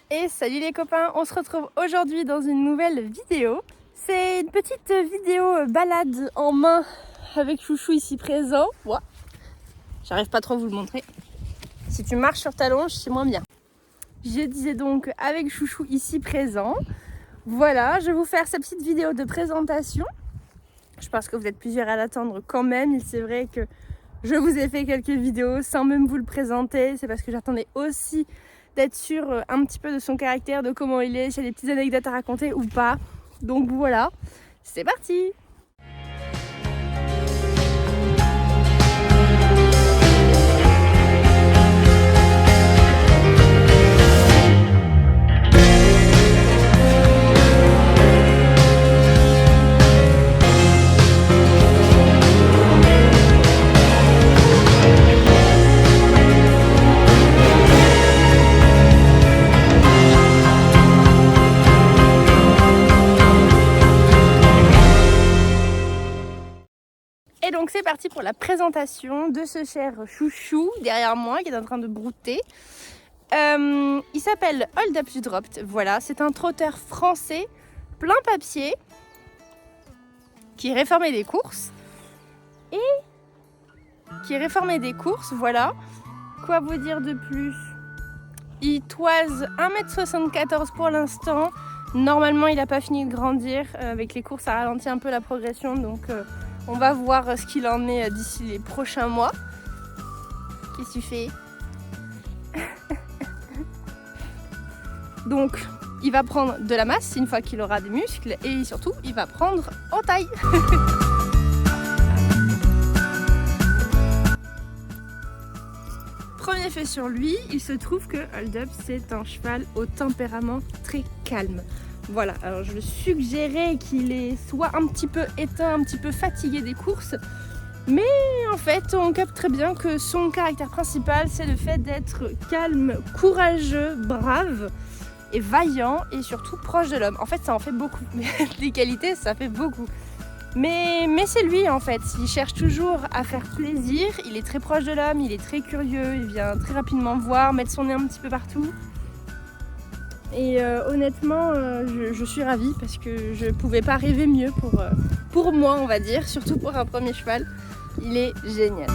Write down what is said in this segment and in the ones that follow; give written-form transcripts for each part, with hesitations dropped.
Et salut les copains, on se retrouve aujourd'hui dans une nouvelle vidéo. C'est une petite vidéo balade en main avec Chouchou ici présent. Ouah, j'arrive pas trop à vous le montrer. Si tu marches sur ta longe, c'est moins bien. Je disais donc avec Chouchou ici présent. Voilà, je vais vous faire cette petite vidéo de présentation. Je pense que vous êtes plusieurs à l'attendre quand même. C'est vrai que je vous ai fait quelques vidéos sans même vous le présenter. C'est parce que j'attendais aussi d'être sûre un petit peu de son caractère, de comment il est, s'il y a des petites anecdotes à raconter ou pas. Donc voilà, c'est parti! Et donc c'est parti pour la présentation de ce cher Chouchou derrière moi qui est en train de brouter. Il s'appelle Hold Up Dropped, voilà, c'est un trotteur français plein papier qui est réformé des courses. Voilà. Quoi vous dire de plus? Il toise 1m74 pour l'instant. Normalement il n'a pas fini de grandir, avec les courses ça ralentit un peu la progression, donc on va voir ce qu'il en est d'ici les prochains mois. Qu'est-ce que tu fais? Donc, il va prendre de la masse une fois qu'il aura des muscles et surtout, il va prendre en taille. Premier fait sur lui, il se trouve que Hold Up, c'est un cheval au tempérament très calme. Voilà, alors je suggérais qu'il est soit un petit peu éteint, un petit peu fatigué des courses, mais en fait on capte très bien que son caractère principal c'est le fait d'être calme, courageux, brave et vaillant et surtout proche de l'homme. En fait ça en fait beaucoup, des qualités ça fait beaucoup. Mais c'est lui en fait, il cherche toujours à faire plaisir, il est très proche de l'homme, il est très curieux, il vient très rapidement voir, mettre son nez un petit peu partout. Et honnêtement, je suis ravie parce que je pouvais pas rêver mieux pour moi, on va dire, surtout pour un premier cheval. Il est génial.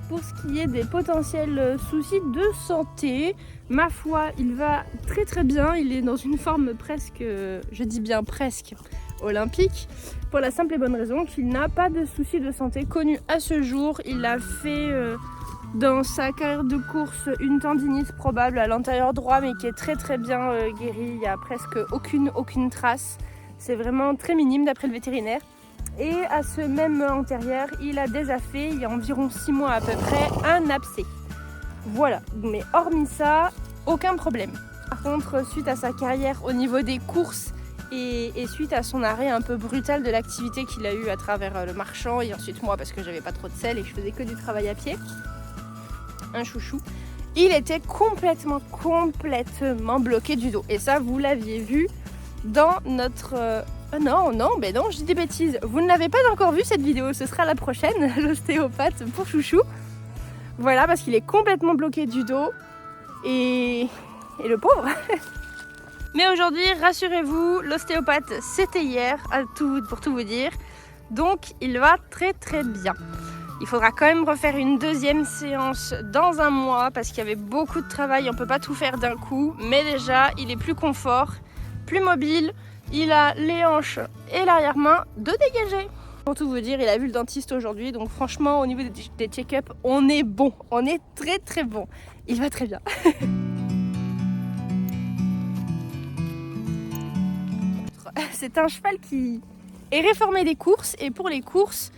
Pour ce qui est des potentiels soucis de santé, ma foi, il va très très bien. Il est dans une forme presque, je dis bien presque, olympique, pour la simple et bonne raison qu'il n'a pas de soucis de santé connus à ce jour. Il a fait dans sa carrière de course une tendinite probable à l'antérieur droit, mais qui est très très bien guérie. Il n'y a presque aucune trace. C'est vraiment très minime d'après le vétérinaire. Et à ce même antérieur, il a déjà fait, il y a environ 6 mois à peu près, un abcès. Voilà, mais hormis ça, aucun problème. Par contre, suite à sa carrière au niveau des courses et suite à son arrêt un peu brutal de l'activité qu'il a eu à travers le marchand et ensuite moi parce que j'avais pas trop de selle et que je faisais que du travail à pied, un chouchou, il était complètement bloqué du dos. Et ça, vous l'aviez vu dans notre... non, je dis des bêtises. Vous ne l'avez pas encore vu cette vidéo, ce sera la prochaine, l'ostéopathe pour Chouchou. Voilà, parce qu'il est complètement bloqué du dos. Et le pauvre. Mais aujourd'hui, rassurez-vous, l'ostéopathe c'était hier, pour tout vous dire. Donc il va très très bien. Il faudra quand même refaire une deuxième séance dans un mois parce qu'il y avait beaucoup de travail, on ne peut pas tout faire d'un coup. Mais déjà, il est plus confort, plus mobile, il a les hanches et l'arrière-main de dégager. Pour tout vous dire, il a vu le dentiste aujourd'hui, donc franchement, au niveau des check-up, on est bon, on est très très bon. Il va très bien. C'est un cheval qui est réformé des courses et pour les courses,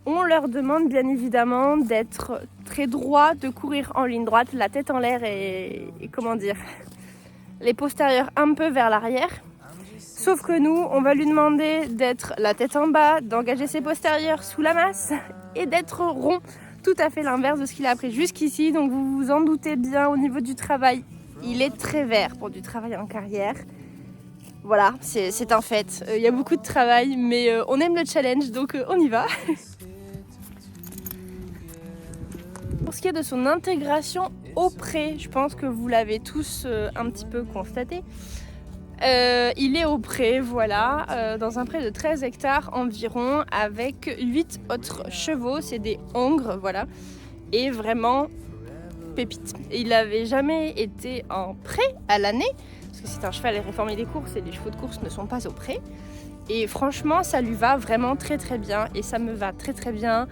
on leur demande bien évidemment d'être très droit, de courir en ligne droite, la tête en l'air et comment dire, les postérieurs un peu vers l'arrière. Sauf que nous, on va lui demander d'être la tête en bas, d'engager ses postérieurs sous la masse et d'être rond. Tout à fait l'inverse de ce qu'il a appris jusqu'ici. Donc vous vous en doutez bien au niveau du travail, il est très vert pour du travail en carrière. Voilà, c'est un fait. Il y a beaucoup de travail, mais on aime le challenge, donc on y va. Pour ce qui est de son intégration au pré, je pense que vous l'avez tous un petit peu constaté. Il est au pré, voilà, dans un pré de 13 hectares environ, avec 8 autres chevaux, c'est des hongres, voilà, et vraiment pépite. Et il n'avait jamais été en pré à l'année, parce que c'est un cheval réformé des courses et les chevaux de course ne sont pas au pré. Et franchement, ça lui va vraiment très très bien, et ça me va très très bien.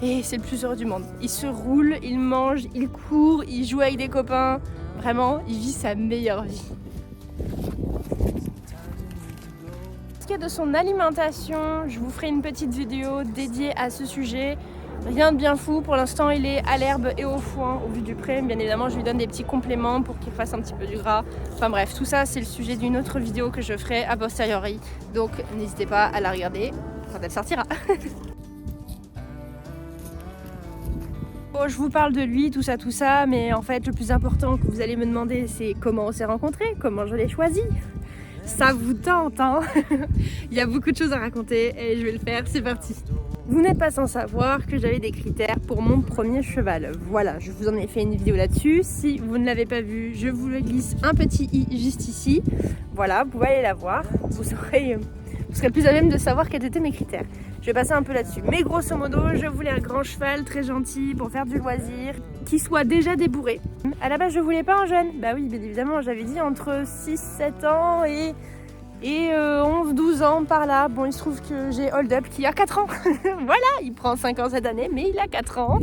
Et c'est le plus heureux du monde. Il se roule, il mange, il court, il joue avec des copains. Vraiment, il vit sa meilleure vie. Ce qui est de son alimentation, je vous ferai une petite vidéo dédiée à ce sujet. Rien de bien fou, pour l'instant il est à l'herbe et au foin au vu du pré. Bien évidemment je lui donne des petits compléments pour qu'il fasse un petit peu du gras. Enfin bref, tout ça c'est le sujet d'une autre vidéo que je ferai a posteriori. Donc n'hésitez pas à la regarder quand elle sortira. Bon, je vous parle de lui, tout ça, mais en fait le plus important que vous allez me demander c'est comment on s'est rencontrés, comment je l'ai choisi. Ça vous tente, hein? Il y a beaucoup de choses à raconter et je vais le faire, c'est parti. Vous n'êtes pas sans savoir que j'avais des critères pour mon premier cheval. Voilà, je vous en ai fait une vidéo là-dessus. Si vous ne l'avez pas vue, je vous le glisse un petit i juste ici. Voilà, vous pouvez aller la voir. Vous serez plus à même de savoir quels étaient mes critères. Je vais passer un peu là-dessus. Mais grosso modo, je voulais un grand cheval très gentil pour faire du loisir, qui soit déjà débourré. À la base, je voulais pas un jeune. Bah oui, bien évidemment, j'avais dit entre 6-7 ans et 11-12 ans par là. Bon, il se trouve que j'ai Hold Up qui a 4 ans. Voilà, il prend 5 ans cette année, mais il a 4 ans.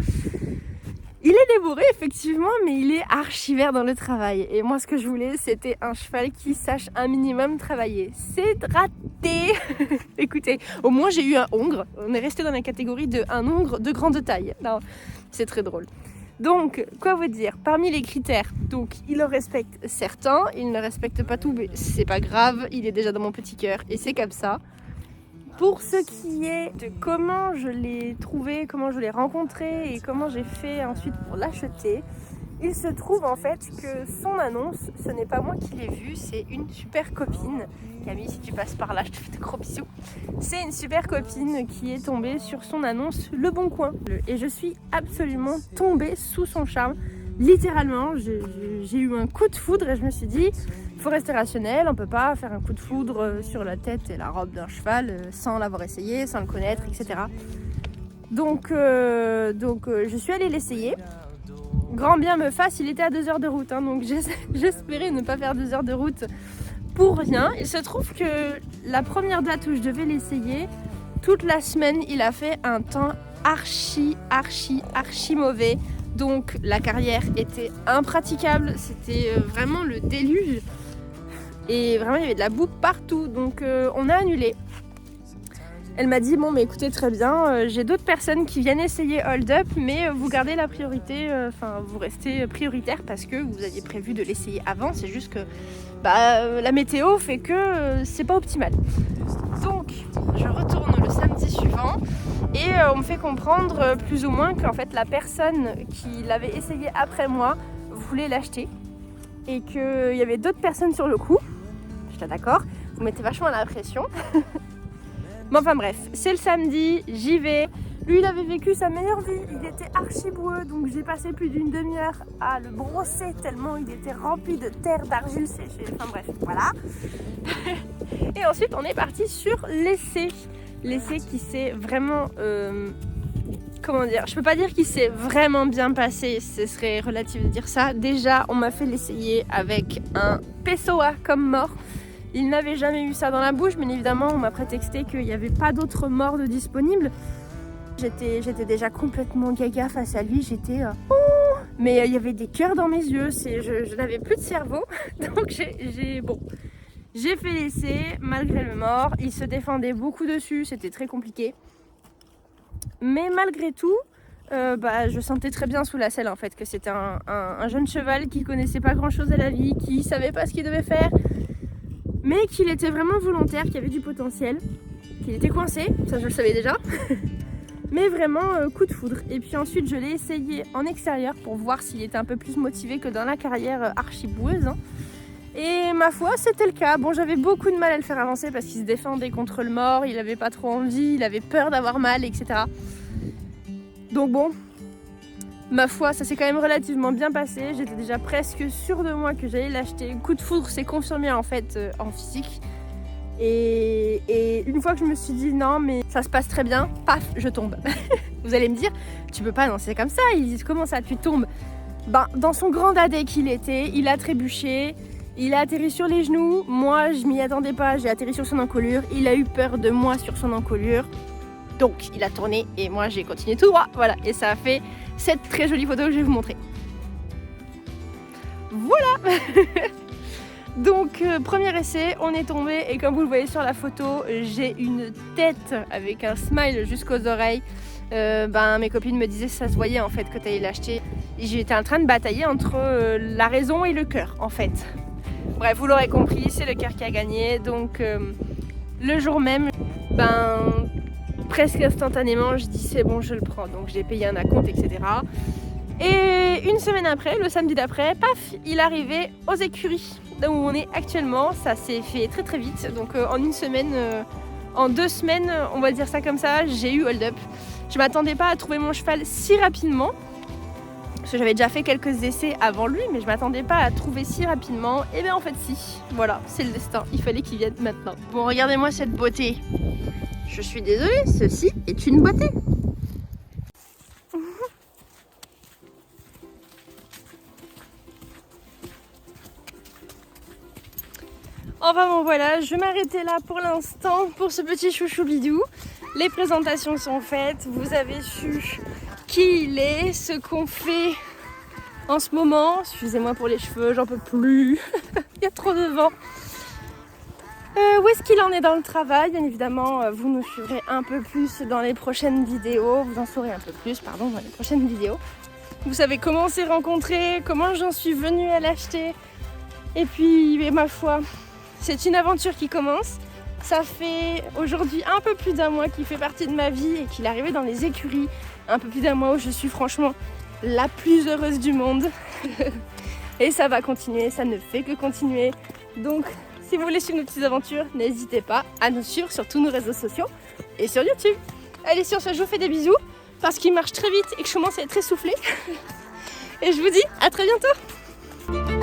Il est débourré effectivement, mais il est archi vert dans le travail. Et moi ce que je voulais c'était un cheval qui sache un minimum travailler. C'est raté. Écoutez, au moins j'ai eu un hongre. On est resté dans la catégorie de un hongre de grande taille. Non, c'est très drôle. Donc, quoi vous dire, parmi les critères, donc il en respecte certains, il ne respecte pas tout, mais c'est pas grave, il est déjà dans mon petit cœur et c'est comme ça. Pour ce qui est de comment je l'ai trouvé, comment je l'ai rencontré et comment j'ai fait ensuite pour l'acheter, il se trouve en fait que son annonce, ce n'est pas moi qui l'ai vue, c'est une super copine. Camille, si tu passes par là, je te fais de gros bisous. C'est une super copine qui est tombée sur son annonce Le Bon Coin. Et je suis absolument tombée sous son charme. Littéralement, j'ai eu un coup de foudre et je me suis dit, il faut rester rationnel, on peut pas faire un coup de foudre sur la tête et la robe d'un cheval sans l'avoir essayé, sans le connaître, etc. Donc, je suis allée l'essayer. Grand bien me fasse, il était à 2 heures de route, hein, donc j'espérais ne pas faire 2 heures de route pour rien. Il se trouve que la première date où je devais l'essayer, toute la semaine, il a fait un temps archi mauvais. Donc la carrière était impraticable, c'était vraiment le déluge. Et vraiment il y avait de la boue partout, donc on a annulé. Elle m'a dit bon mais écoutez très bien, j'ai d'autres personnes qui viennent essayer Hold Up, mais vous gardez la priorité, vous restez prioritaire parce que vous aviez prévu de l'essayer avant, c'est juste que la météo fait que c'est pas optimal. Donc je retourne le samedi suivant et on me fait comprendre plus ou moins qu'en fait la personne qui l'avait essayé après moi voulait l'acheter et qu'il y avait d'autres personnes sur le coup. J'étais d'accord, vous mettez vachement la pression. Mais enfin bref, c'est le samedi, j'y vais. Lui il avait vécu sa meilleure vie, il était archi boueux, donc j'ai passé plus d'une demi-heure à le brosser tellement il était rempli de terre, d'argile séchée, enfin bref, voilà. Et ensuite on est parti sur l'essai. L'essai qui s'est vraiment, comment dire, je peux pas dire qu'il s'est vraiment bien passé, ce serait relatif de dire ça. Déjà on m'a fait l'essayer avec un Pessoa comme mort. Il n'avait jamais eu ça dans la bouche, mais évidemment on m'a prétexté qu'il n'y avait pas d'autres morts de disponibles. J'étais déjà complètement gaga face à lui, mais il y avait des cœurs dans mes yeux, je n'avais plus de cerveau, donc j'ai fait l'essai malgré le mort. Il se défendait beaucoup dessus, c'était très compliqué. Mais malgré tout, je sentais très bien sous la selle en fait que c'était un jeune cheval qui connaissait pas grand chose à la vie, qui savait pas ce qu'il devait faire, mais qu'il était vraiment volontaire, qu'il y avait du potentiel, qu'il était coincé, ça je le savais déjà. Mais vraiment coup de foudre. Et puis ensuite je l'ai essayé en extérieur pour voir s'il était un peu plus motivé que dans la carrière archi boueuse, hein. Et ma foi c'était le cas. Bon, j'avais beaucoup de mal à le faire avancer parce qu'il se défendait contre le mort, il avait pas trop envie, il avait peur d'avoir mal, etc. Donc bon, Ma foi, ça s'est quand même relativement bien passé. J'étais déjà presque sûre de moi que j'allais l'acheter. Coup de foudre s'est confirmé en fait en physique. Et une fois que je me suis dit non mais ça se passe très bien, paf, je tombe. Vous allez me dire, tu peux pas, non c'est comme ça, ils disent comment ça tu tombes. Ben, dans son grand dadais qu'il était, il a trébuché, il a atterri sur les genoux, moi je m'y attendais pas, j'ai atterri sur son encolure, il a eu peur de moi sur son encolure, donc il a tourné et moi j'ai continué tout droit, voilà, et ça a fait cette très jolie photo que je vais vous montrer. Voilà. Donc premier essai, on est tombé et comme vous le voyez sur la photo, j'ai une tête avec un smile jusqu'aux oreilles. Mes copines me disaient ça se voyait en fait que tu allais l'acheter. J'étais en train de batailler entre la raison et le cœur en fait. Bref, vous l'aurez compris, c'est le cœur qui a gagné. Donc le jour même, presque instantanément, je dis c'est bon, je le prends. Donc j'ai payé un acompte, etc. Et une semaine après, le samedi d'après, paf, il arrivait aux écuries où on est actuellement. Ça s'est fait très très vite. Donc en une semaine, en 2 semaines, on va dire ça comme ça, j'ai eu hold up. Je m'attendais pas à trouver mon cheval si rapidement. Parce que j'avais déjà fait quelques essais avant lui, mais je m'attendais pas à trouver si rapidement. Et bien en fait si, voilà, c'est le destin, il fallait qu'il vienne maintenant. Bon, regardez-moi cette beauté. Je suis désolée, ceci est une beauté. Enfin bon voilà, je vais m'arrêter là pour l'instant pour ce petit chouchou bidou. Les présentations sont faites, vous avez su qui il est, ce qu'on fait en ce moment. Excusez-moi pour les cheveux, j'en peux plus, il y a trop de vent. Où est-ce qu'il en est dans le travail? Bien évidemment, vous nous suivrez un peu plus dans les prochaines vidéos, vous en saurez un peu plus, pardon, dans les prochaines vidéos. Vous savez comment on s'est rencontrés, comment j'en suis venue à l'acheter. Et puis, ma foi, c'est une aventure qui commence. Ça fait aujourd'hui un peu plus d'1 mois qu'il fait partie de ma vie et qu'il est arrivé dans les écuries. Un peu plus d'1 mois où je suis franchement la plus heureuse du monde. Et ça va continuer, ça ne fait que continuer. Donc, si vous voulez suivre nos petites aventures, n'hésitez pas à nous suivre sur tous nos réseaux sociaux et sur YouTube. Allez, sur ce, je vous fais des bisous parce qu'il marche très vite et que je commence à être essoufflée. Et je vous dis à très bientôt.